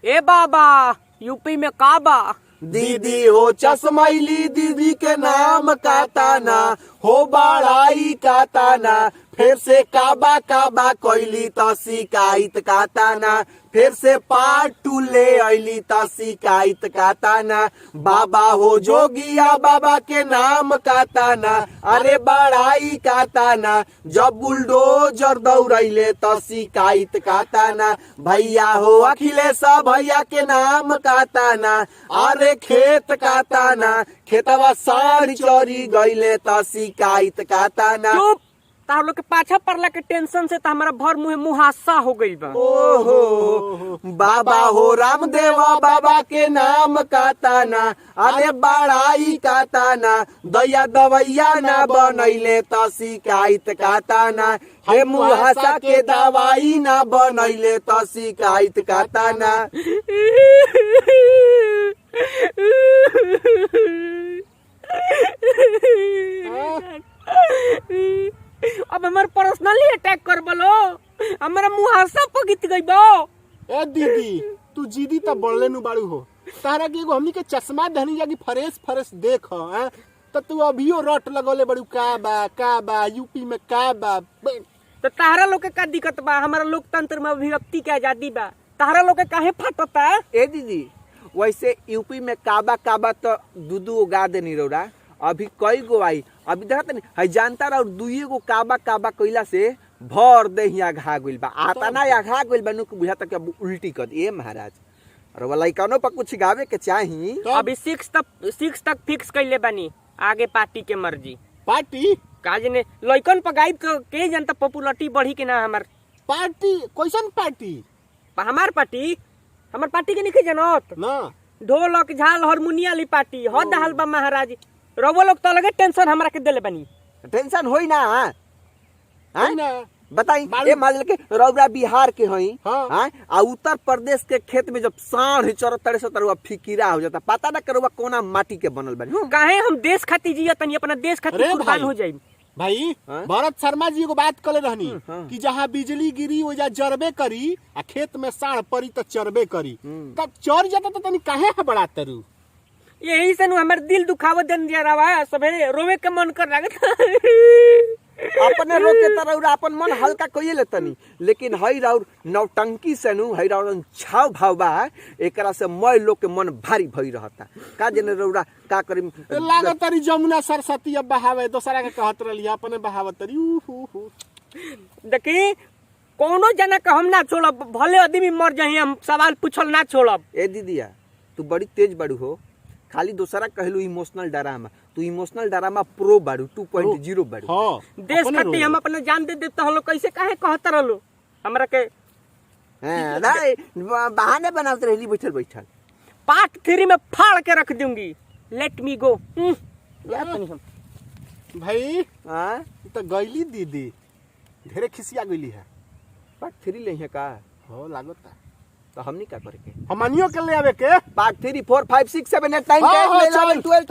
ए बाबा यूपी में काबा दीदी हो चश्मैली दीदी के नाम का ताना हो बड़ाई का ताना फिर से काबा काबा कोइली तो शिकायत का ताना फिर से पार्ट 2 ले अली तो शिकायत का ताना बाबा हो जोगिया बाबा के नाम का ताना अरे बड़ाई का ताना जब बुलडोजर दौड़ैले तो शिकायत का ताना भैया हो अखिलेश भैया के नाम का ताना अरे खेत का ताना खेतवा साढ़ चोरी गईले तो शिकायत का ताना। चुप तार लोग के पाछा पड़ला के टेंशन से तो हमारा भर मुंह मुहासा हो गई बा। ओहो बाबा हो रामदेव बाबा के नाम का ताना अरे बड़ाई का ताना दया दवैया ना बनैले तो शिकायत का ताना हे मुहासा के दवाई ना बनैले तो शिकायत का ताना। अब हमारे पर्सनली अटैक कर बोलो हमारा मुहासा पगित गई बो। ए दीदी तू जीदी त बढ़ले नु बाड़ू हो तारा के एगो हमनी के चश्मा धनी जागी फ्रेश फ्रेश देख हैं त तू अभियो रट लगले बड़ू का बा यूपी में का बा। तो तारा लोग के का दिक्कत बा हमारा लोकतंत्र में अभिव्यक्ति के आजादी बा तारा लोग के काहे फाटता। ए दीदी वैसे यूपी में काबा काबा तो दूधू उगा देनी रौरा अभी कई गो आई अभी देखा नहीं है जानता रहा दुई गो काबा काबा कइला से भर दे यहाँ घा गइल बा आता ना या घा गइल बा नुक बुझा तक उल्टी कर ए महाराज और वाला कनो पर कुछ गावे के चाही अभी 6 तक फिक्स कइले बानी आगे पार्टी के मर्जी पार्टी काज ने लइकन पर गाइब के जनता पॉपुलरिटी बढ़ी के ना हमार पार्टी कैसन पार्टी हमार पार्टी के नहीं जानत ना ढोलक झाल हारमोनिया ली पार्टी हद हाल बा महाराज रवो लोग तो लगे टेंशन हमरा के देले बनी टेंशन होई ना है ना बताई ए मान के रौरा बिहार के हई हाँ। हां आ उत्तर प्रदेश के खेत में जब साढ़ चौहत्तर से तरवा फिकीरा हो जाता पता ना करवा कोना माटी के बनल बनी काहे हम देश खातिर जिया तनी अपना देश खातिर कुर्बान हो जाई। भाई हाँ? भरत शर्मा जी एगो बात कले रहनी हाँ। कि जहाँ बिजली गिरी वजह जरबे करी आ खेत में साढ़ पड़ी तो चरबे करी तब चर जाता तो तनी काहे बड़ा तरू यही से हमारे दिल दुखावत देन जा रहा सबे रोवे के मन कर रहा अपने रोके तरह अपन मन हल्का कइए लेतनी लेकिन हई राउर नौटंकी से नु हई राउर छाव भाव बा एकरा से मय लोग के मन भारी भई रहता का जने रौरा का करी लागत तरी जमुना सरस्वती अब बहावे दूसरा के कहत रहली अपने बहावत तरी देखी कोनो जना का हम ना छोड़ब भले आदमी मर जाही हम सवाल पूछल ना छोड़ब। ए दीदिया तू बड़ी तेज बाड़ू हो खाली दूसरा कहलू इमोशनल ड्रामा तू इमोशनल ड्रामा प्रो बाड़ू 2.0 बाड़ू हां देश खातिर हम अपने जान दे देते हलो कैसे काहे कहत रहलो हमरा के हां नहीं बहाने बनाते रहली बैठल बैठल पार्ट 3 में फाड़ के रख दूंगी लेट मी गो या तनी हम भाई हां तो गईली दीदी ढेरे खिसिया गईली है पार्ट 3 ले है का हो लागता तो हमनी का करे के हमनियो के ले आवे के पार्ट 3 4 5 6 7 8 9 हाँ, 10 11 12